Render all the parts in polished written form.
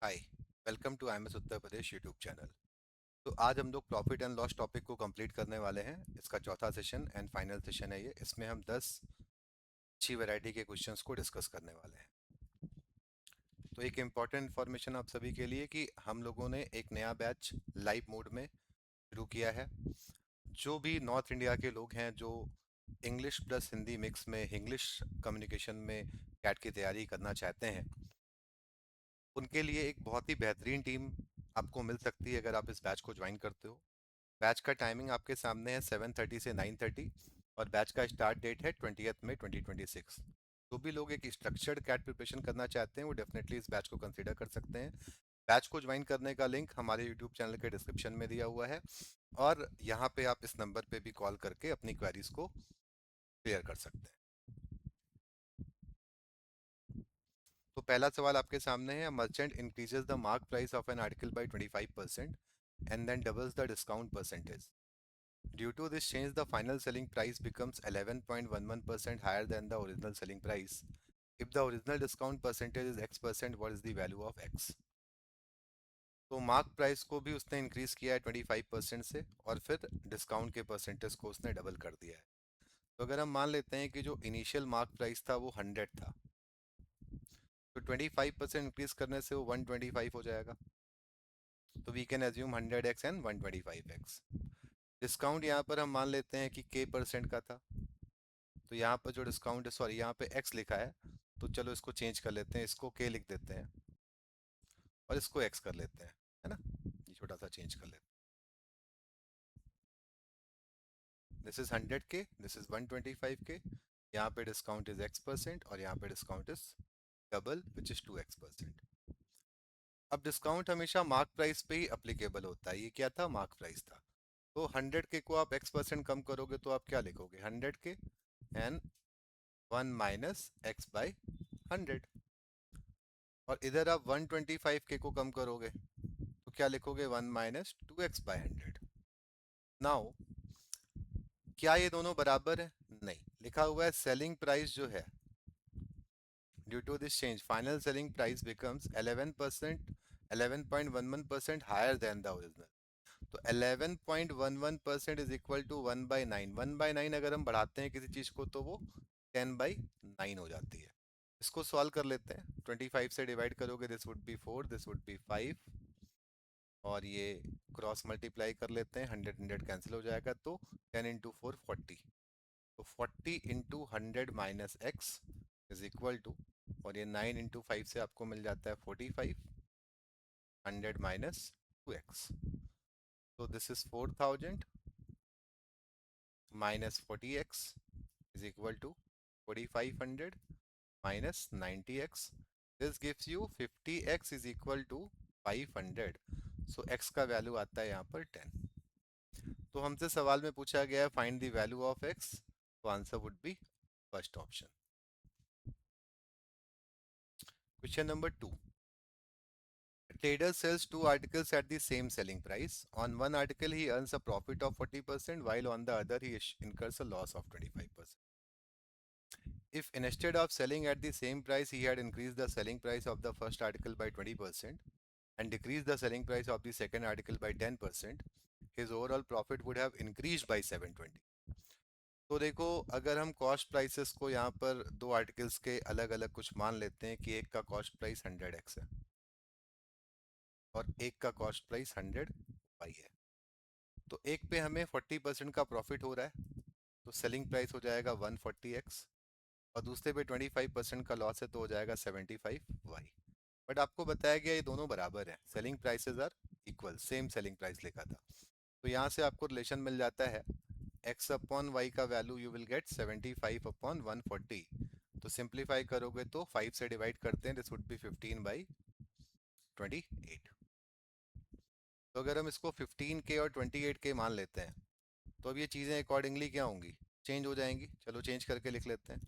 Hi. Welcome to IMS Uttar Pradesh YouTube channel. तो आज हम लोग प्रॉफिट एंड लॉस टॉपिक को कंप्लीट करने वाले हैं। इसका चौथा सेशन एंड फाइनल सेशन है ये। इसमें हम 10 अच्छी वैरायटी के क्वेश्चंस को डिस्कस करने वाले हैं। तो एक इम्पॉर्टेंट इन्फॉर्मेशन आप सभी के लिए कि हम लोगों ने एक नया बैच लाइव मोड में शुरू किया है। जो भी नॉर्थ इंडिया के लोग हैं जो इंग्लिश प्लस हिंदी मिक्स में इंग्लिश कम्युनिकेशन में कैट की तैयारी करना चाहते हैं, उनके लिए एक बहुत ही बेहतरीन टीम आपको मिल सकती है अगर आप इस बैच को ज्वाइन करते हो। बैच का टाइमिंग आपके सामने है 7:30 से 9:30 और बैच का स्टार्ट डेट है 20th May 2026। जो भी लोग एक स्ट्रक्चर्ड कैट प्रिपरेशन करना चाहते हैं वो डेफिनेटली इस बैच को कंसिडर कर सकते हैं। बैच को ज्वाइन करने का लिंक हमारे यूट्यूब चैनल के डिस्क्रिप्शन में दिया हुआ है और यहाँ पे आप इस नंबर पे भी कॉल करके अपनी क्वेरीज को क्लियर कर सकते हैं। तो पहला सवाल आपके सामने है, merchant increases the mark price of an article by 25% and then doubles the discount percentage. Due to this change, the final selling price becomes 11.11% higher than the original selling price. If the original discount percentage is X%, what is the value of X? तो mark price को भी उसने increase किया है 25% से और फिर discount के परसेंटेज को उसने डबल कर दिया है। तो अगर हम मान लेते हैं कि जो इनिशियल मार्क प्राइस था वो 100 था, तो 25% इंक्रीज करने से वो 125 हो जाएगा। तो we can assume 100x and 125x। Discount यहाँ पर हम मान लेते हैं कि k% का था, तो यहाँ पर जो डिस्काउंट है, सॉरी यहाँ पे x लिखा है, तो चलो इसको चेंज कर लेते हैं, इसको k लिख देते हैं और इसको x कर लेते हैं, है ना। ये छोटा सा चेंज कर लेते हैं। This is 100k, this is 125k। यहाँ पे डिस्काउंट इज x% और यहाँ पे discount is double which is 2x%। अब डिस्काउंट हमेशा मार्क प्राइस पे ही अप्लीकेबल होता है। ये क्या था? मार्क प्राइस था। तो 100k को आप x% कम करोगे तो आप क्या लिखोगे? 100k and 1 - x/100। और इधर आप 125k को कम करोगे तो क्या लिखोगे? 1 - 2x/100। नाउ क्या ये दोनों बराबर है? नहीं, लिखा हुआ है सेलिंग प्राइस जो है, due to this change final selling price becomes 11.11% higher than the original. तो 11.11% इज इक्वल टू 1/9। 1/9 अगर हम बढ़ाते हैं किसी चीज को तो वो 10/9 हो जाती है। इसको सॉल्व कर लेते हैं। 25 से डिवाइड करोगे, this would B 4, this would be 5, और ये क्रॉस मल्टीप्लाई कर लेते हैं, 100 100 कैंसिल हो जाएगा, तो 10 × 4 40। तो 40 × 100 - x इज इक्वल टू, और ये 9 × 5 से आपको मिल जाता है 45, 100 - 2x। तो this is 4000 - 40x is equal to 4500 - 90x. This gives you 50x is equal to 500. So x का वैल्यू आता है यहाँ पर 10। तो हमसे सवाल में पूछा गया है find the value of x, तो answer would be first option. Question number 2। A trader sells two articles at the same selling price. On one article he earns a profit of 40% while on the other he incurs a loss of 25%. If instead of selling at the same price he had increased the selling price of the first article by 20% and decreased the selling price of the second article by 10%, his overall profit would have increased by 720. तो देखो, अगर हम cost prices को यहाँ पर दो articles के अलग अलग कुछ मान लेते हैं कि एक का कॉस्ट प्राइस 100x है और एक का कॉस्ट प्राइस 100y है, तो एक पे हमें 40% का प्रॉफिट हो रहा है तो सेलिंग प्राइस हो जाएगा 140x, और दूसरे पे 25% का लॉस है तो हो जाएगा 75y। बट आपको बताया गया ये दोनों बराबर हैं, selling prices are equal, same selling price लिखा था। तो यहाँ से आपको रिलेशन मिल जाता है x/y का वैल्यू यू विल गेट 75/140। तो सिंप्लीफाई करोगे तो 5 से डिवाइड करते हैं, दिस वुड बी 15/28। तो अगर हम इसको 15k और 28k मान लेते हैं तो अब ये चीज़ें अकॉर्डिंगली क्या होंगी? चेंज हो जाएंगी। चलो चेंज करके लिख लेते हैं।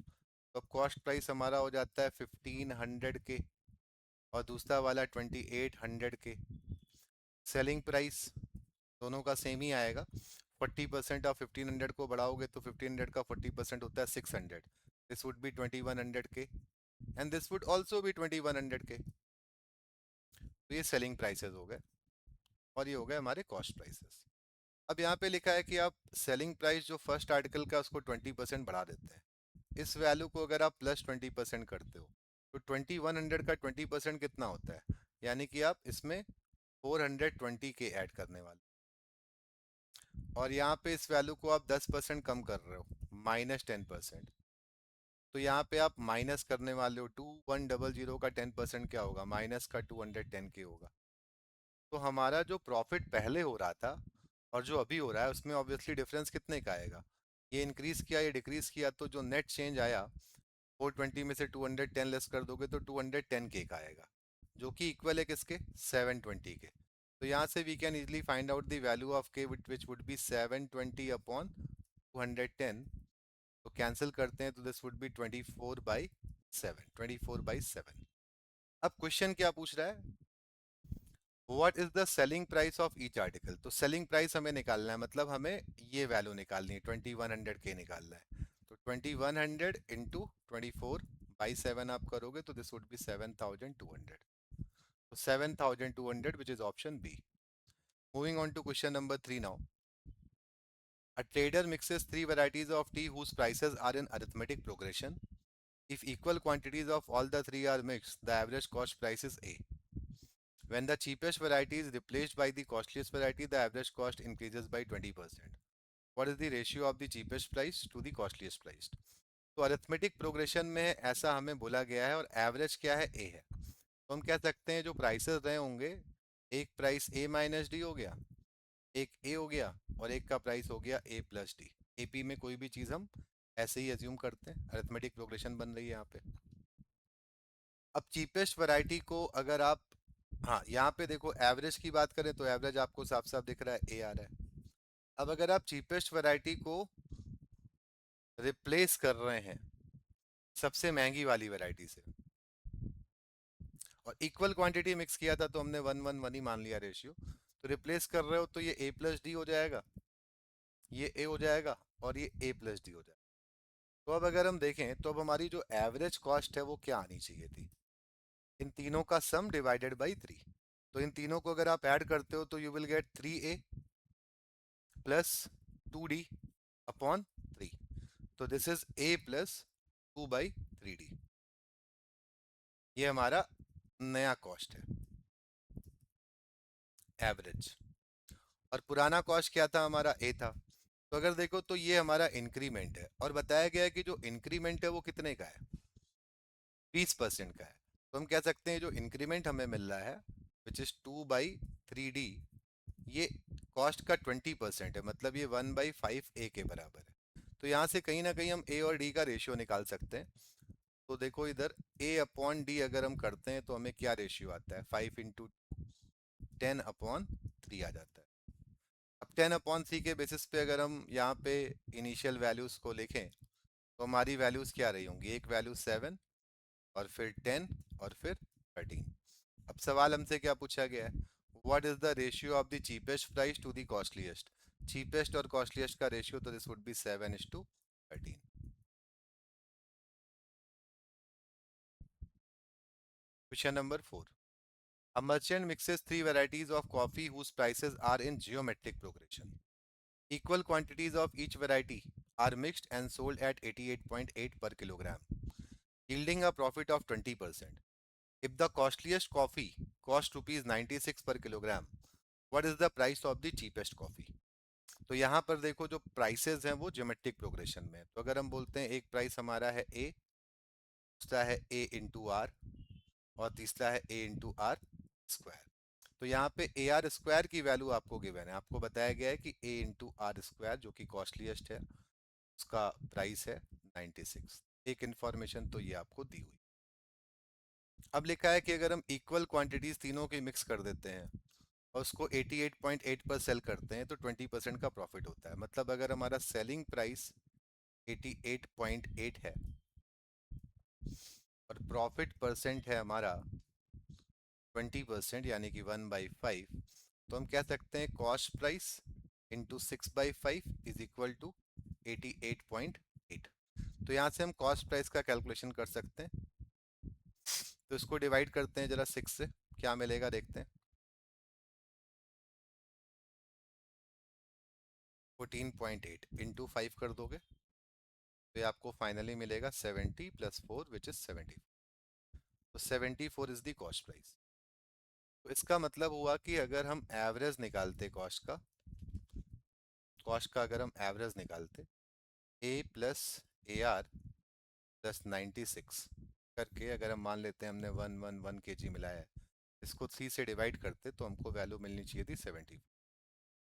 तो अब कॉस्ट प्राइस हमारा हो जाता है 1500k और दूसरा वाला 2800k। सेलिंग प्राइस दोनों का सेम ही आएगा। 40% ऑफ 1500 को बढ़ाओगे तो 1500 का 40% होता है 600। This would B 2100k and this would also be 2100k। तो ये सेलिंग प्राइसेस हो गए और ये हो गए हमारे कॉस्ट प्राइसेस। अब यहाँ पे लिखा है कि आप सेलिंग प्राइस जो फर्स्ट आर्टिकल का उसको 20% बढ़ा देते हैं। इस वैल्यू को अगर आप +20% करते हो तो 2100 का 20% कितना होता है, यानी कि आप इसमें 420 के ऐड करने वाले। और यहाँ पे इस वैल्यू को आप 10% कम कर रहे हो, -10%। तो यहाँ पे आप माइनस करने वाले हो, 2100 का 10% क्या होगा, माइनस का 210 के होगा। तो हमारा जो प्रॉफिट पहले हो रहा था और जो अभी हो रहा है उसमें ऑब्वियसली डिफरेंस कितने का आएगा, ये इंक्रीज किया ये डिक्रीज किया, तो जो नेट चेंज आया 420 में से 210 लेस कर दोगे तो 210 के का आएगा, जो कि इक्वल है किसके, 720 के। तो यहाँ से we can easily find out the value of K which would be 720 upon 210। तो कैंसिल करते हैं तो दिस वुड बी 24/7, 24/7। अब क्वेश्चन क्या पूछ रहा है, what is the selling price of each article. तो सेलिंग प्राइस हमें निकालना है, मतलब हमें ये वैल्यू निकालनी है, 2100 के निकालना है। तो 2100 इंटू 24/7 आप करोगे तो दिस वुड बी 7200। तो 7200 which is option B. Moving on to question number 3 now. A trader mixes three varieties of tea whose prices are in arithmetic progression. If equal quantities of all the three are mixed, the average cost price is A. When the cheapest variety is replaced by the costliest variety, the average cost increases by 20%. What is the ratio of the cheapest price to the costliest price? तो arithmetic progression में ऐसा हमें बोला गया है और average क्या है, ए है। तो हम कह सकते हैं जो प्राइसेस रहे होंगे, एक प्राइस ए माइनस डी हो गया, एक ए हो गया, और एक का प्राइस हो गया ए प्लस डी। एपी में कोई भी चीज़ हम ऐसे ही एज्यूम करते हैं, अरिथमेटिक प्रोग्रेशन बन रही है यहाँ पे। अब चीपेस्ट वैरायटी को अगर आप, हाँ यहाँ पे देखो एवरेज की बात करें तो एवरेज आपको साफ साफ दिख रहा है, ए आ रहा है। अब अगर आप चीपेस्ट वैरायटी को रिप्लेस कर रहे हैं सबसे महंगी वाली वैरायटी से, और इक्वल क्वांटिटी मिक्स किया था तो हमने 1:1 ही मान लिया रेशियो, तो रिप्लेस कर रहे हो तो ये ए प्लस डी हो जाएगा, ये ए हो जाएगा, और ये ए प्लस डी हो जाएगा। तो अब अगर हम देखें तो अब हमारी जो एवरेज कॉस्ट है वो क्या आनी चाहिए थी, इन तीनों का सम डिवाइडेड बाई 3। तो इन तीनों को अगर आप ऐड करते हो तो you will get 3A plus 2D upon 3। तो this is A plus 2/3D। ये हमारा नया कॉस्ट है, एवरेज। और पुराना कॉस्ट क्या था, हमारा ए था। तो अगर देखो तो ये हमारा इंक्रीमेंट है, और बताया गया है कि जो इंक्रीमेंट है वो कितने का है, 20% का है। तो हम कह सकते हैं जो इंक्रीमेंट हमें मिल रहा है विच इज 2/3D, ये कॉस्ट का 20% है, मतलब ये 1/5 A के बराबर है। तो यहाँ से कहीं ना कहीं हम ए और डी का रेशियो निकाल सकते हैं। तो देखो इधर ए अपॉन डी अगर हम करते हैं तो हमें क्या रेशियो आता है, 5 × 10/3 आ जाता है। अब 10/3 के बेसिस पे अगर हम यहाँ पे इनिशियल वैल्यूज को लिखें तो हमारी वैल्यूज क्या रही होंगी, एक वैल्यू 7 और फिर 10 और फिर 13। अब सवाल हमसे क्या पूछा गया है, what is the ratio of the cheapest price to the costliest. Cheapest और कॉस्टलीस्ट का रेशियो, तो this would be 7:13। Question number 4। A merchant mixes three varieties of coffee whose prices are in geometric progression. Equal quantities of each variety are mixed and sold at 88.8 per kilogram, yielding a profit of 20%. If the costliest coffee cost rupees 96 per kilogram, what is the price of the cheapest coffee? तो यहाँ पर देखो जो prices हैं वो geometric progression में है। तो अगर हम बोलते हैं एक प्राइस हमारा है ए, दूसरा है ए इंटू आर, और तीसरा है ए इंटू आर स्क्वायर। तो यहाँ पे ए आर स्क्वायर की वैल्यू आपको गिवन है, आपको बताया गया है कि ए इंटू आर स्क्वायर जो कि कॉस्टलीस्ट है उसका प्राइस है 96। एक इन्फॉर्मेशन तो ये आपको दी हुई। अब लिखा है कि अगर हम इक्वल क्वांटिटीज तीनों की मिक्स कर देते हैं और उसको 88.8 पर सेल करते हैं तो 20% का प्रॉफिट होता है। मतलब अगर हमारा सेलिंग प्राइस 88.8 है और प्रॉफिट परसेंट है हमारा 20%, यानी कि 1/5, तो हम कह सकते हैं cost price into 6/5 is equal to 88.8। तो यहाँ से हम कॉस्ट प्राइस का कैलकुलेशन कर सकते हैं। तो इसको डिवाइड करते हैं जरा 6 से, क्या मिलेगा देखते हैं। 14.8 इंटू 5 कर दोगे तो ये आपको फाइनली मिलेगा 70 प्लस 4 विच इज 70। तो 74 इज द कॉस्ट प्राइस। तो इसका मतलब हुआ कि अगर हम एवरेज निकालते कॉस्ट का अगर हम एवरेज निकालते ए प्लस ए आर प्लस 96 करके, अगर हम मान लेते हैं हमने 111 kg मिलाया है, इसको 3 से डिवाइड करते तो हमको वैल्यू मिलनी चाहिए थी 70।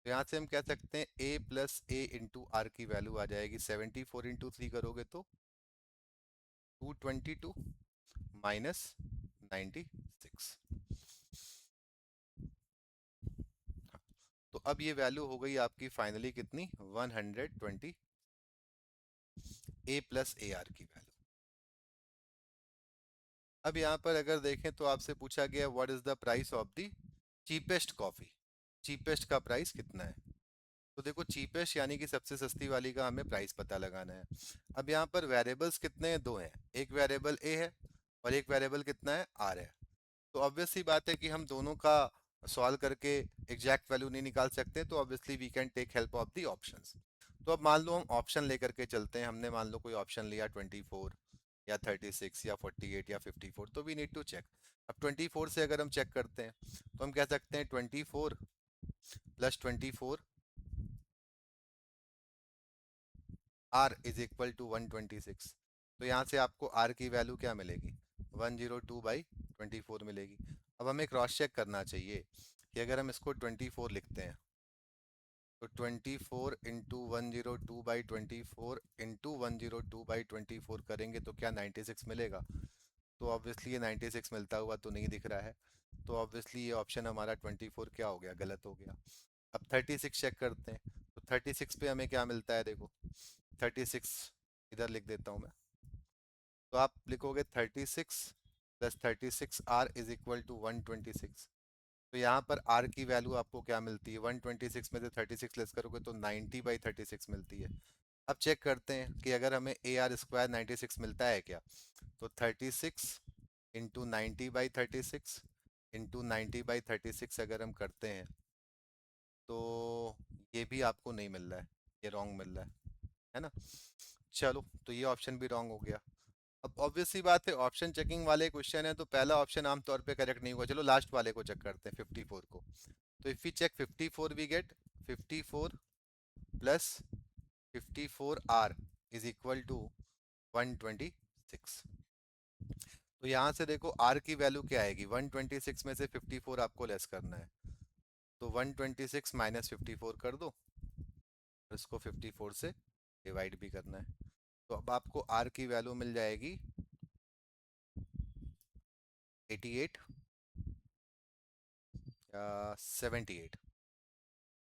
तो यहाँ से हम कह सकते हैं ए प्लस ए इंटू आर की वैल्यू आ जाएगी 74 इंटू 3 करोगे तो 222 माइनस 96। तो अब ये वैल्यू हो गई आपकी फाइनली कितनी, 120 ए प्लस ए आर की वैल्यू। अब यहाँ पर अगर देखें तो आपसे पूछा गया what is the price of the cheapest coffee, cheapest का प्राइस कितना है। तो देखो चीपेस्ट यानी कि सबसे सस्ती वाली का हमें प्राइस पता लगाना है। अब यहाँ पर वेरिएबल्स कितने हैं, दो हैं, एक वेरिएबल ए है और एक वेरिएबल कितना है, आर है। तो ऑब्वियस सी बात है कि हम दोनों का सॉल्व करके एग्जैक्ट वैल्यू नहीं निकाल सकते, तो obviously we can take help of the options. तो अब मान लो हम ऑप्शन लेकर के चलते हैं, हमने मान लो कोई ऑप्शन लिया 24 या 36 या 48 या 54, तो वी नीड टू चेक। अब 24 से अगर हम चेक करते हैं तो हम कह सकते हैं 24 plus 24 R is equal to 126। तो यहाँ से आपको आर की वैल्यू क्या मिलेगी, 102/24 मिलेगी। अब हमें क्रॉस चेक करना चाहिए कि अगर हम इसको 24 लिखते हैं तो 24 इंटू 102/24 इंटू 102/24 करेंगे तो क्या 96 मिलेगा। तो ऑब्वियसली ये 96 मिलता हुआ तो नहीं दिख रहा है। तो ऑब्वियसली ये ऑप्शन हमारा 24 क्या हो गया, गलत हो गया। अब 36 चेक करते हैं तो 36 पे हमें क्या मिलता है, देखो 36 इधर लिख देता हूँ मैं। तो आप लिखोगे 36 plus 36 R is equal to 126। तो यहाँ पर आर की वैल्यू आपको क्या मिलती है, 126 में से 36 लेस करोगे तो 90/36 मिलती है। अब चेक करते हैं कि अगर हमें ए आर स्क्वायर 96 मिलता है क्या। तो 36 इंटू 90/36 इंटू 90/36 अगर हम करते हैं तो ये भी आपको नहीं मिल रहा है, ये रॉन्ग मिल रहा है ना। चलो तो ये ऑप्शन भी रॉन्ग हो गया। अब ऑब्वियस सी बात है, ऑप्शन चेकिंग वाले क्वेश्चन है तो पहला ऑप्शन आमतौर पे करेक्ट नहीं होगा। चलो लास्ट वाले को चेक करते हैं 54 को। तो if we check 54 we get 54 plus 54 R is equal to 126। तो यहाँ से देखो आर की वैल्यू क्या आएगी, 126 में से 54 आपको लेस करना है। तो 126 माइनस 54 कर दो और इसको 54 से डिवाइड भी करना है। तो अब आपको आर की वैल्यू मिल जाएगी 88 या 78,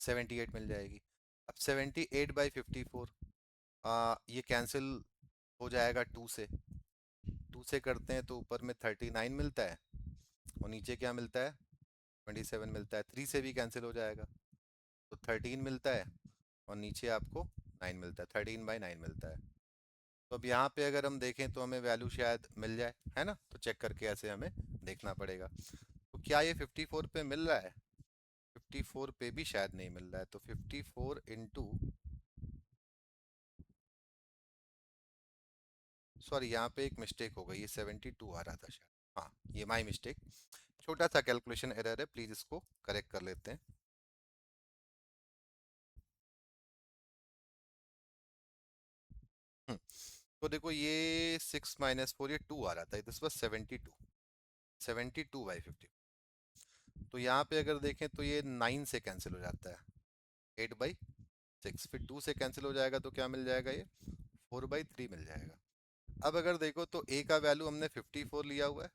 78 मिल जाएगी। अब 78/54 ये कैंसिल हो जाएगा 2 से, 2 से करते हैं तो ऊपर में 39 मिलता है और नीचे क्या मिलता है, 27 मिलता है। 3 से भी कैंसिल हो जाएगा तो 13 मिलता है और नीचे आपको 9 मिलता है, 13/9 मिलता है। तो अब यहाँ पे अगर हम देखें तो हमें वैल्यू शायद मिल जाए, है ना। तो चेक करके ऐसे हमें देखना पड़ेगा। तो क्या ये 54 पे मिल रहा है, 54 पे भी शायद नहीं मिल रहा है। तो 54 इंटू, सॉरी यहाँ पे एक मिस्टेक हो गई, ये 72 आ रहा था शायद। हाँ ये माई मिस्टेक, छोटा सा कैलकुलेशन एरर है, प्लीज इसको करेक्ट कर लेते हैं। हम्म, तो देखो ये 6 - 4 ये 2 आ रहा था, दिस वाज 72, 72/50। तो यहाँ पे अगर देखें तो ये 9 से कैंसिल हो जाता है, 8/6, फिर 2 से कैंसिल हो जाएगा तो क्या मिल जाएगा, ये 4/3 मिल जाएगा। अब अगर देखो तो ए का वैल्यू हमने 54 लिया हुआ है,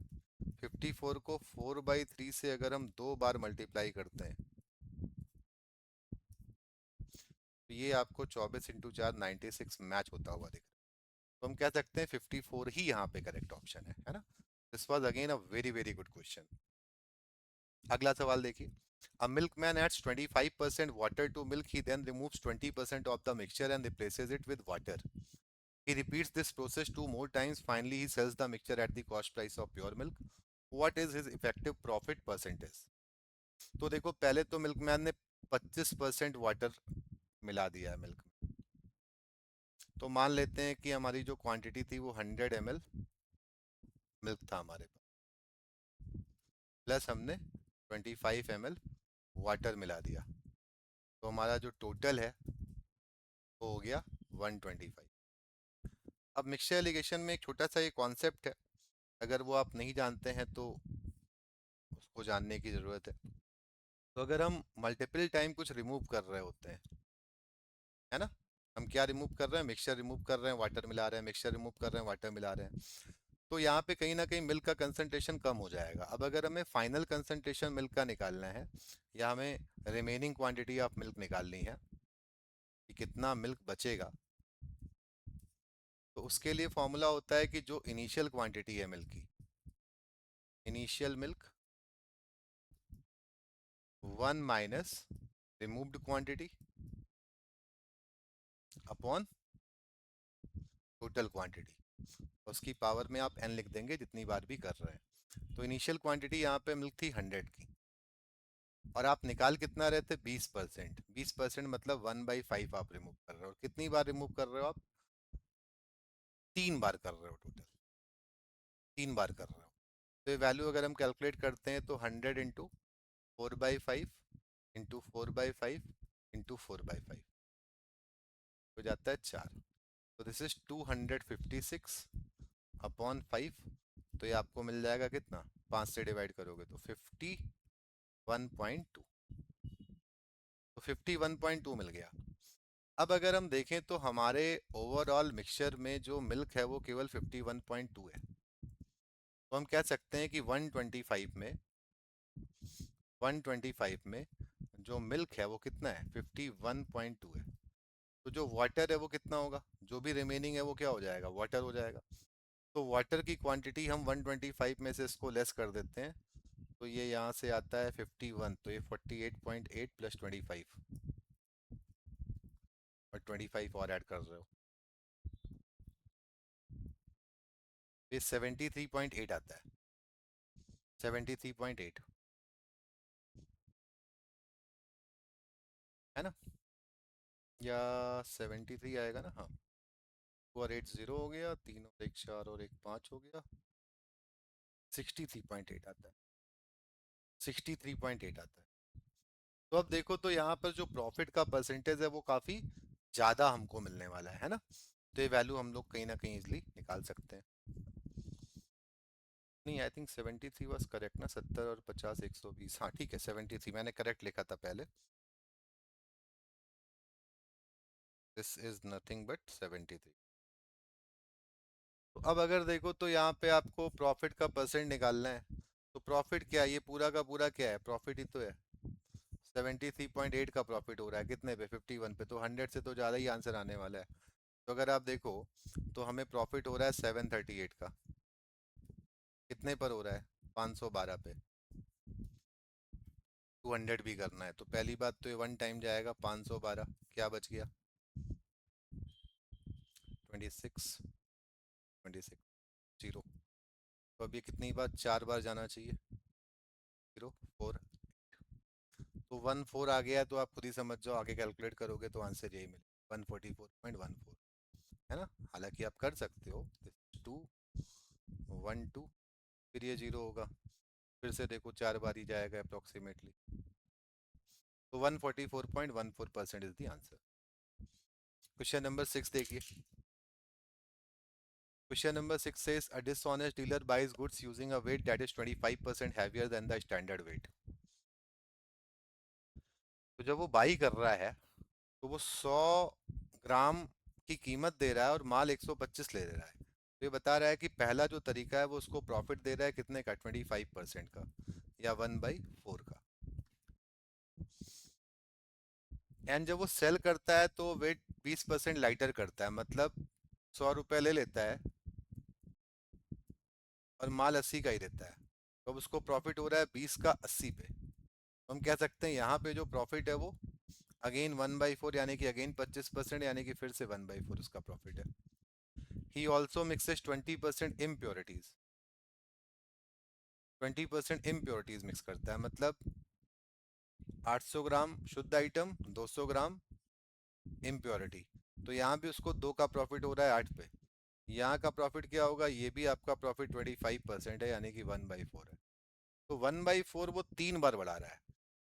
54 को 4/3 से अगर हम 2 बार मल्टीप्लाई करते हैं तो ये आपको 24 × 4 96 मैच होता हुआ दिख रहा है। तो हम कह सकते हैं 54 ही यहाँ पे करेक्ट ऑप्शन है ना। This was again a very very good question. अगला सवाल देखिए। A milkman adds 25% water to milk. He then removes 20% of the mixture and replaces it with water. He repeats this process 2 more times. Finally, he sells the mixture at the cost price of pure milk. What is his effective profit percentage. तो देखो पहले तो milkman ने 25% water मिला दिया है milk में। तो मान लेते हैं कि हमारी जो क्वांटिटी थी वो 100 ml मिल्क था हमारे पास, प्लस हमने 25 ml वाटर मिला दिया। तो हमारा जो टोटल है वो हो गया 125। अब मिक्सचर एलिगेशन में एक छोटा सा ये कॉन्सेप्ट है, अगर वो आप नहीं जानते हैं तो उसको जानने की ज़रूरत है। तो अगर हम मल्टीपल टाइम कुछ रिमूव कर रहे होते हैं, है ना, हम क्या रिमूव कर रहे हैं, मिक्सचर रिमूव कर रहे हैं, वाटर मिला रहे हैं, मिक्सचर रिमूव कर रहे हैं, वाटर मिला रहे हैं, तो यहाँ पे कहीं ना कहीं मिल्क का कंसंट्रेशन कम हो जाएगा। अब अगर हमें फाइनल कंसंट्रेशन मिल्क का निकालना है या हमें रिमेनिंग क्वांटिटी ऑफ मिल्क निकालनी है कि कितना मिल्क बचेगा, तो उसके लिए फॉर्मूला होता है कि जो इनिशियल क्वांटिटी है मिल्क की, initial milk 1 - removed quantity upon total quantity, उसकी पावर में आप n लिख देंगे जितनी बार भी कर रहे हैं। तो इनिशियल क्वांटिटी यहाँ पे मिल्क थी 100 की, और आप निकाल कितना रहे थे, 20%। 20% मतलब 1/5 आप रिमूव कर रहे हो। और कितनी बार रिमूव कर रहे हो आप, 3 बार कर रहे हो टोटल, 3 बार कर रहे हो। तो ये वैल्यू अगर हम कैलकुलेट करते हैं तो 100 × 4/5 × 4/5 × 4/5 हो जाता है 4। तो दिस इज 256 अपॉन 5। तो ये आपको मिल जाएगा कितना, 5 से डिवाइड करोगे तो 51.2। तो 51.2 मिल गया। अब अगर हम देखें तो हमारे ओवरऑल मिक्सचर में जो मिल्क है वो केवल 51.2 है। तो हम कह सकते हैं कि 125 में जो मिल्क है वो कितना है, 51.2 है। तो जो वाटर है वो कितना होगा, जो भी रिमेनिंग है वो क्या हो जाएगा, वाटर हो जाएगा। तो वाटर की क्वांटिटी हम 125 में से इसको लेस कर देते हैं, तो ये यहाँ से आता है 51, तो ये 48.8 प्लस 25, और 25 और ऐड कर रहे हो, ये 73.8 आता है, 73.8, है ना, या 73 आएगा ना, हाँ। 2 और 8 0 हो गया, 3 और 1 4 और 1 5 हो गया, 63.8 आता है, 63.8 आता है। तो अब देखो तो यहाँ पर जो प्रॉफिट का परसेंटेज है वो काफ़ी ज़्यादा हमको मिलने वाला है ना। तो ये वैल्यू हम लोग कहीं ना कहीं इजली निकाल सकते हैं। नहीं, आई थिंक 73 वाज करेक्ट ना, 70 और 50 120, हाँ ठीक है, 73 मैंने करेक्ट लिखा था पहले। This is nothing but 73। तो अब अगर देखो तो यहाँ पे आपको प्रॉफिट का परसेंट निकालना है, तो प्रॉफिट क्या है, ये पूरा का पूरा क्या है, प्रॉफिट ही तो है। 73.8 का प्रॉफिट हो रहा है कितने पे, 51 पे, तो 100 से तो ज़्यादा ही आंसर आने वाला है। तो अगर आप देखो तो हमें प्रॉफिट हो रहा है 738 का, कितने पर हो रहा है, 512 पे। 200 भी करना है तो पहली बात तो ये वन टाइम जाएगा, 512 क्या बच गया, 26, 26 जीरो। तो अब ये कितनी बार, 4 बार जाना चाहिए, 0 4। तो 1 4 आ गया है, तो आप खुद ही समझ जाओ, आगे कैलकुलेट करोगे तो आंसर यही मिले, 144.14, है ना। हालांकि आप कर सकते हो, 2 1 2, फिर ये 0 होगा, फिर से देखो 4 बार ही जाएगा अप्रोक्सीमेटली। तो 144.14% is the answer. Question number 6 देखिए। Question number 6 says a dishonest dealer buys goods using a weight that is 25% heavier than the standard weight. तो जब वो बाई कर रहा है तो वो 100 ग्राम की कीमत दे रहा है और माल 125 ले रहा है। तो ये बता रहा है कि पहला जो तरीका है वो उसको प्रॉफिट दे रहा है कितने का, 25% का, या 1/4 का। एंड जब वो सेल करता है तो वेट 20% लाइटर करता है, मतलब 100 रुपये ले लेता है और माल 80 का ही देता है। तो अब उसको प्रॉफिट हो रहा है 20 का 80 पे। तो हम कह सकते हैं यहाँ पे जो प्रॉफिट है वो अगेन 1/4, यानी कि अगेन 25%, यानी कि फिर से 1/4 उसका प्रॉफिट है। He also mixes 20% impurities, 20% impurities mix करता है, मतलब 800 ग्राम शुद्ध आइटम, 200 ग्राम इम्प्योरिटी। तो यहाँ भी उसको 2 का प्रॉफिट हो रहा है 8 पे। यहाँ का प्रॉफिट क्या होगा, ये भी आपका प्रॉफिट 25% है, यानी कि 1/4 है। तो 1/4 वो 3 बार बढ़ा रहा है।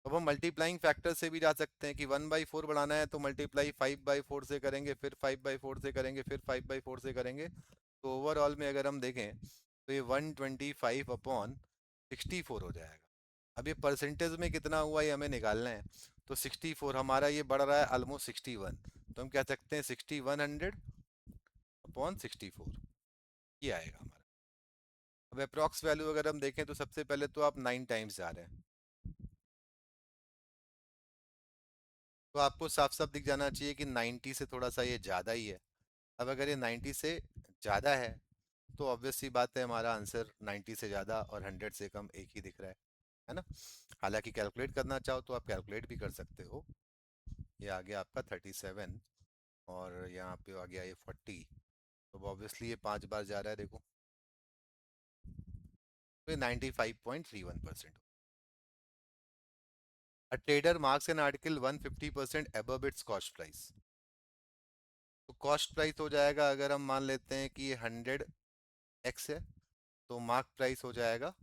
अब हम मल्टीप्लाइंग फैक्टर से भी जा सकते हैं कि 1/4 बढ़ाना है तो मल्टीप्लाई 5/4 से करेंगे, फिर 5/4 से करेंगे, फिर 5/4 से करेंगे। तो ओवरऑल में अगर हम देखें तो ये 125/64 हो जाएगा। अब ये परसेंटेज में कितना हुआ ये हमें निकालना है। तो 64 हमारा ये बढ़ रहा है ऑलमोस्ट 61, तो हम कह सकते हैं 6100/64 ये आएगा हमारा। अब अप्रॉक्स वैल्यू अगर हम देखें तो सबसे पहले तो आप 9 टाइम्स जा रहे हैं, तो आपको साफ साफ दिख जाना चाहिए कि 90 से थोड़ा सा ये ज़्यादा ही है। अब अगर ये 90 से ज़्यादा है तो ऑब्वियस सी बात है हमारा आंसर 90 से ज़्यादा और 100 से कम एक ही दिख रहा है ना। हालांकि कैलकुलेट करना चाहो तो आप कैलकुलेट भी कर सकते हो। ये आ गया आपका 37 और यहाँ पे आ गया ये 40। तो ऑब्वियसली ये 5 बार जा रहा है देखो, तो ये 95.31%। A trader marks an article 150% above its cost price। तो कॉस्ट प्राइस हो जाएगा, अगर हम मान लेते हैं कि ये 100x है, तो मार्क प्राइस हो जाएगा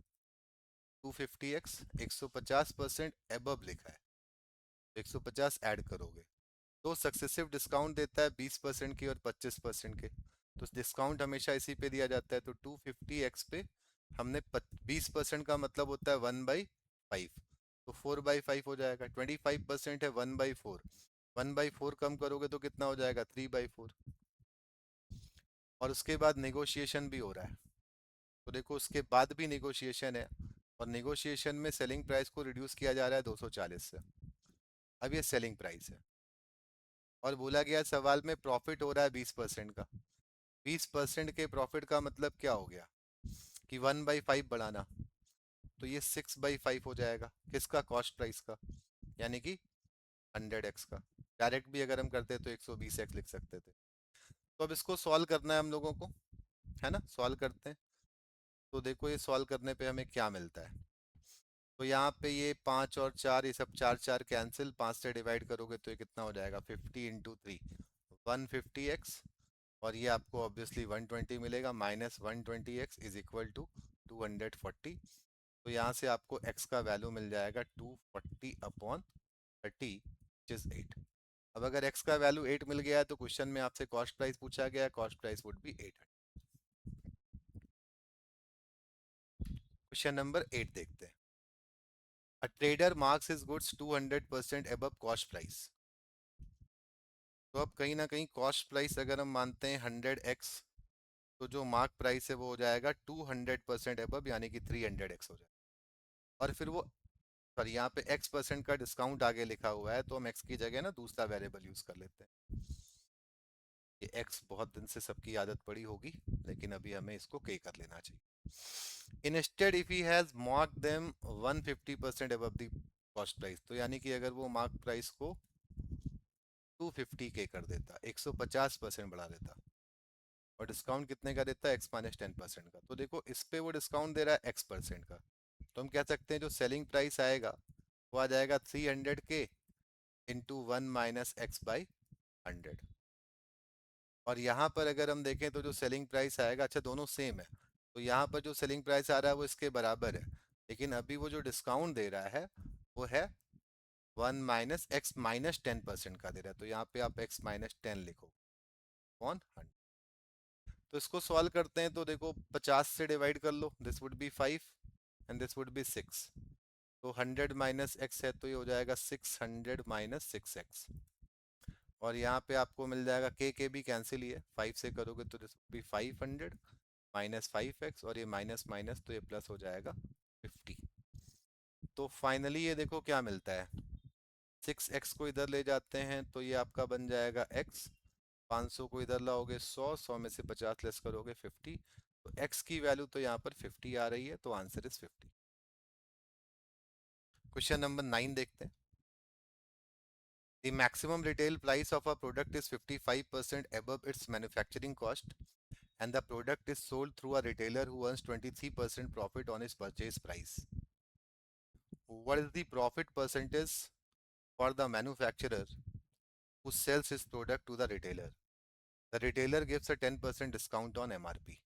250x। 150% एबव लिखा है, 150 ऐड करोगे। तो सक्सेसिव डिस्काउंट देता है 20% की और 25% के। तो डिस्काउंट हमेशा इसी पे दिया जाता है, तो 250x पे हमने 20% का मतलब होता है 1/5। तो 4/5 हो जाएगा। 25% है 1/4, 1/4 कम करोगे तो कितना हो जाएगा 3/4। और उसके बाद नेगोशिएशन भी हो रहा है, तो देखो उसके बाद भी नेगोशिएशन है, और नेगोशिएशन में सेलिंग प्राइस को रिड्यूस किया जा रहा है 240 से। अब ये सेलिंग प्राइस है और बोला गया सवाल में प्रॉफिट हो रहा है 20% का। 20% के प्रॉफिट का मतलब क्या हो गया कि 1/5 बढ़ाना, तो ये 6/5 हो जाएगा किसका, कॉस्ट प्राइस का, यानी कि 100x का। डायरेक्ट भी अगर हम करते तो 120x लिख सकते थे। तो अब इसको सॉल्व करना है हम लोगों को, है ना। सॉल्व करते हैं, तो देखो ये सॉल्व करने पे हमें क्या मिलता है। तो यहाँ पे ये 5 और 4, ये सब 4 4 कैंसिल, 5 से डिवाइड करोगे तो ये कितना हो जाएगा 50 × 3, 150x। और ये आपको ऑब्वियसली 120 मिलेगा, -120x इज इक्वल टू 240। तो यहाँ से आपको x का वैल्यू मिल जाएगा 240/30 विच इज 8। अब अगर x का वैल्यू 8 मिल गया है तो क्वेश्चन में आपसे कॉस्ट प्राइस पूछा गया है, cost price would be 800। Question number 8 देखते हैं। A trader marks his goods 200% above cost price। तो अब कहीं ना कहीं कॉस्ट प्राइस अगर हम मानते हैं 100x, तो जो मार्क प्राइस है वो हो जाएगा 200% अबव, यानी कि 300x हो जाएगा। और फिर वो, पर यहाँ पे x% का डिस्काउंट आगे लिखा हुआ है, तो हम x की जगह ना दूसरा वेरिएबल यूज कर लेते हैं। ये x बहुत दिन से सबकी आदत पड़ी होगी, लेकिन अभी हमें इसको k कर लेना चाहिए। Instead if he has mark them 150% above the cost price, तो यानी कि अगर वो मार्क प्राइस को 250k कर देता, 150% बढ़ा देता, और डिस्काउंट कितने का देता है, x-10% का। तो देखो इस पे वो डिस्काउंट दे रहा है x% का, तो हम कह सकते हैं जो सेलिंग प्राइस आएगा वो आ जाएगा 300k इंटू 1 - x/100। और यहाँ पर अगर हम देखें तो जो सेलिंग प्राइस आएगा, अच्छा दोनों सेम है, तो यहाँ पर जो सेलिंग प्राइस आ रहा है वो इसके बराबर है, लेकिन अभी वो जो डिस्काउंट दे रहा है वो है 1 - x-10% का दे रहा है, तो यहाँ पे आप x-10 लिखो ऑन 100। तो इसको सॉल्व करते हैं, तो देखो 50 से डिवाइड कर लो, this would be 5 and this would be 6। तो 100 - x है, तो ये हो जाएगा 600 - 6x। और यहाँ पे आपको मिल जाएगा के भी कैंसिल ही है, 5 से करोगे तो दिस वुड बी 500 - 5x, और ये माइनस माइनस तो ये प्लस हो जाएगा 50। तो फाइनली ये देखो क्या मिलता है, 6x को इधर ले जाते हैं तो ये आपका बन जाएगा x, 500 को इधर लाओगे 100, 100 में से 50 लेस करोगे 50। तो x की वैल्यू तो यहाँ पर 50 आ रही है, तो आंसर इज 50। क्वेश्चन नंबर 9 देखते हैं। The maximum retail price of a product is 55% above its manufacturing cost and the product is sold through a retailer who earns 23% profit on his purchase price. What is the profit percentage for the manufacturer who sells his product to the retailer? The retailer gives a 10% discount on MRP.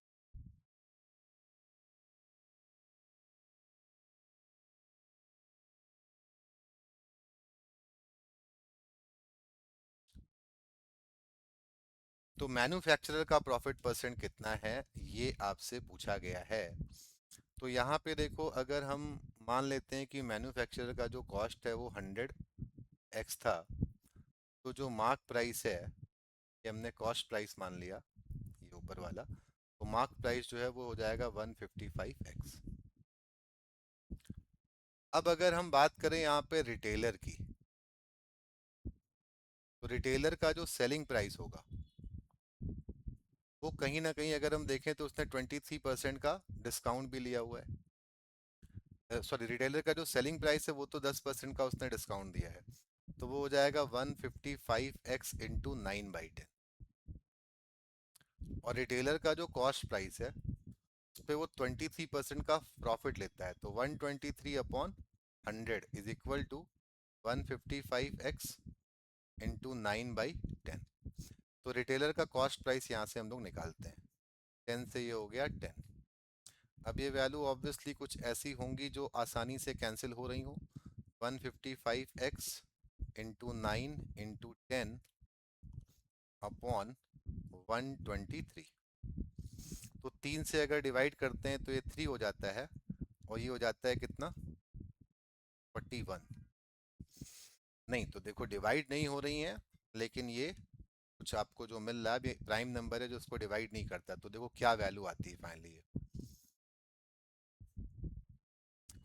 तो manufacturer का profit percent कितना है ये आपसे पूछा गया है। तो यहाँ पे देखो, अगर हम मान लेते हैं कि मैन्युफैक्चरर का जो कॉस्ट है वो 100x था, तो जो मार्क प्राइस है, ये हमने कॉस्ट प्राइस मान लिया, ये ऊपर वाला, तो मार्क प्राइस जो है वो हो जाएगा 155x। अब अगर हम बात करें यहाँ पे रिटेलर की, तो रिटेलर का जो सेलिंग प्राइस होगा वो कहीं ना कहीं अगर हम देखें तो उसने 23% का डिस्काउंट भी लिया हुआ है। सॉरी, रिटेलर का जो सेलिंग प्राइस है वो तो 10% का उसने डिस्काउंट दिया है, तो वो हो जाएगा 155x इंटू 9/10। और रिटेलर का जो कॉस्ट प्राइस है उस पे वो 23% का प्रॉफिट लेता है, तो 123/100 is equal to 155x into 9/10। तो रिटेलर का कॉस्ट प्राइस यहाँ से हम लोग निकालते हैं, 10 से ये हो गया 10। अब ये वैल्यू ऑब्वियसली कुछ ऐसी होंगी जो आसानी से कैंसिल हो रही हो। 155x इंटू 9 इंटू 10 अपॉन 123, तो 3 से अगर डिवाइड करते हैं तो ये 3 हो जाता है, और ये हो जाता है कितना, 41। नहीं तो देखो, डिवाइड नहीं हो रही हैं, लेकिन ये कुछ आपको जो मिल रहा है ये प्राइम नंबर है जो उसको डिवाइड नहीं करता, तो देखो क्या वैल्यू आती है फाइनली,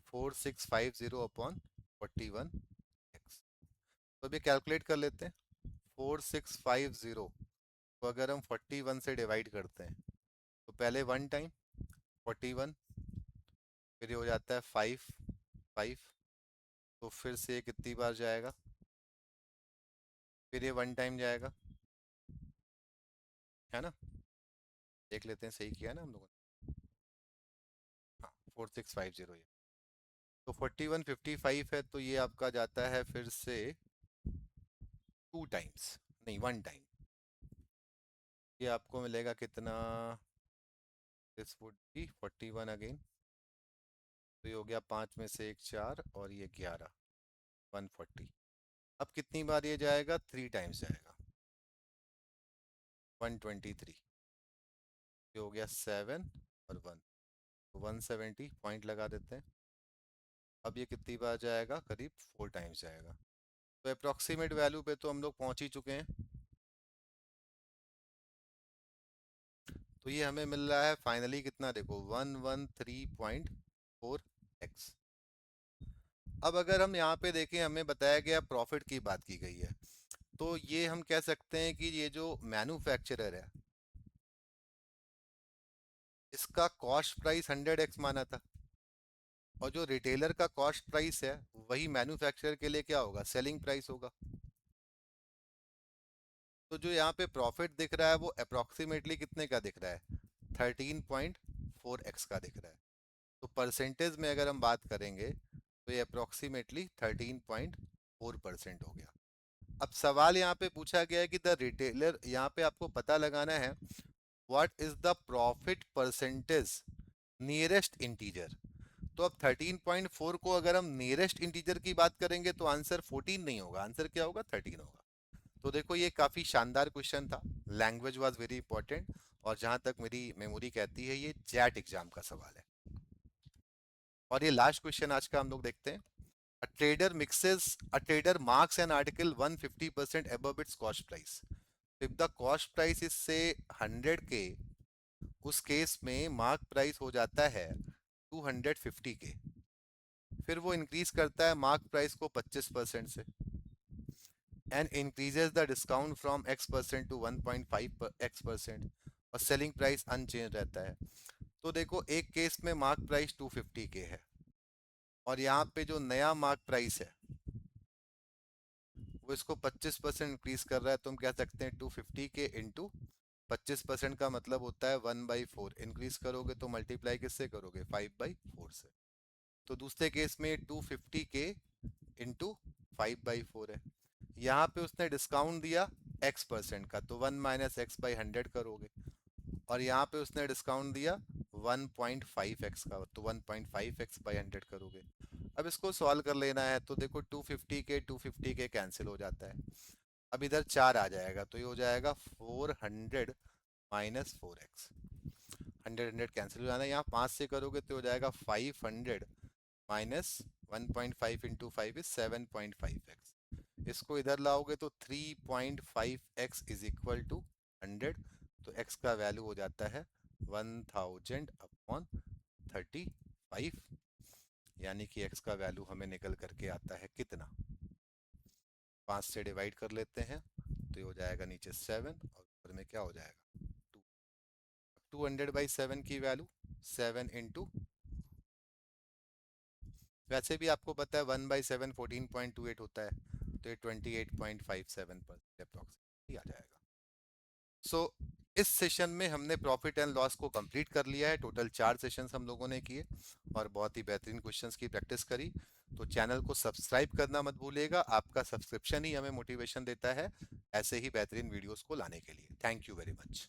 4650/41x। तो अभी कैलकुलेट कर लेते हैं। 4650 को अगर हम 41 से डिवाइड करते हैं, तो पहले 1 टाइम 41, फिर ये हो जाता है 5, तो फिर से ये कितनी बार जाएगा, फिर ये 1 टाइम जाएगा, है ना। देख लेते हैं सही किया है ना हम लोगों ने। हाँ, 4650 ये, तो 4155 है, तो ये आपका जाता है फिर से 2 टाइम्स, नहीं 1 टाइम। ये आपको मिलेगा कितना, दिस वुड बी 41 अगेन, तो ये हो गया 5 में से एक 4 और ये 11, 140। अब कितनी बार ये जाएगा, 3 टाइम्स जाएगा, 123। ये हो गया 7 और 1, तो 170 पॉइंट लगा देते हैं। अब ये कितनी बार जाएगा, करीब 4 टाइम्स जाएगा। तो अप्रॉक्सीमेट वैल्यू पे तो हम लोग पहुंच ही चुके हैं। तो ये हमें मिल रहा है फाइनली कितना, देखो 113.4x। अब अगर हम यहाँ पे देखें, हमें बताया गया प्रॉफिट की बात की गई है, तो ये हम कह सकते हैं कि ये जो मैन्युफैक्चरर है इसका कॉस्ट प्राइस 100x माना था, और जो रिटेलर का कॉस्ट प्राइस है वही मैन्युफैक्चरर के लिए क्या होगा, सेलिंग प्राइस होगा। तो जो यहाँ पे प्रॉफिट दिख रहा है वो अप्रोक्सीमेटली कितने का दिख रहा है, 13.4x का दिख रहा है। तो परसेंटेज में अगर हम बात करेंगे तो ये अप्रोक्सीमेटली 13.4% हो गया। अब सवाल यहाँ पे पूछा गया है कि द रिटेलर, यहाँ पे आपको पता लगाना है what is the profit percentage nearest integer. तो अब 13.4 को अगर हम नियरेस्ट इंटीजर की बात करेंगे तो आंसर 14 नहीं होगा, आंसर क्या होगा, 13 होगा। तो देखो ये काफी शानदार क्वेश्चन था, लैंग्वेज वाज वेरी इंपॉर्टेंट, और जहां तक मेरी मेमोरी कहती है ये जैट एग्जाम का सवाल है। और ये लास्ट क्वेश्चन आज का हम लोग देखते हैं। A trader marks an article 150% above its cost price. If the cost price is say 100k, उस केस में मार्क प्राइस हो जाता है 250k। फिर वो इंक्रीज करता है मार्क प्राइस को 25% से, and increases the discount from x% to 1.5x%, और सेलिंग प्राइस अनचेंज रहता है। तो देखो एक केस में मार्क प्राइस 250k है, और यहाँ पे जो नया मार्क प्राइस है वो इसको 25% इंक्रीज कर रहा है, तो हम कह सकते हैं 250k इंटू 25% का मतलब होता है 1/4, इंक्रीज करोगे तो मल्टीप्लाई किससे करोगे, 5/4 से। तो दूसरे केस में 250K इंटू 5/4 है। यहाँ पे उसने डिस्काउंट दिया x% का, तो 1 - x/100 करोगे, और यहाँ पे उसने डिस्काउंट दिया 1.5x का, तो 1.5x/100 करोगे। अब इसको सॉल्व कर लेना है, तो देखो 250K कैंसिल हो जाता है। अब इधर 4 आ जाएगा, तो ये हो जाएगा 400 माइनस 4x। 100 कैंसिल हो जाना है, यहाँ 5 से करोगे तो हो जाएगा 500 माइनस 1.5 इंटू 5 इज 7.5x। इसको इधर लाओगे तो 3.5x इज इक्वल टू 100, तो x का वैल्यू हो जाता है 1000/35, यानी कि x का वैल्यू हमें निकल करके आता है कितना, 5 से डिवाइड कर लेते हैं तो ये हो जाएगा नीचे 7 और ऊपर में क्या हो जाएगा 2। 200/7 की वैल्यू 7 इंटू, वैसे भी आपको पता है 1/7 14.28 होता है, तो ये 28.57 पर अप्रोक्सीमेटली आ जाएगा। सो इस सेशन में हमने प्रॉफिट एंड लॉस को कंप्लीट कर लिया है। टोटल 4 सेशंस हम लोगों ने किए और बहुत ही बेहतरीन क्वेश्चंस की प्रैक्टिस करी। तो चैनल को सब्सक्राइब करना मत भूलिएगा, आपका सब्सक्रिप्शन ही हमें मोटिवेशन देता है ऐसे ही बेहतरीन वीडियोस को लाने के लिए। Thank you very much.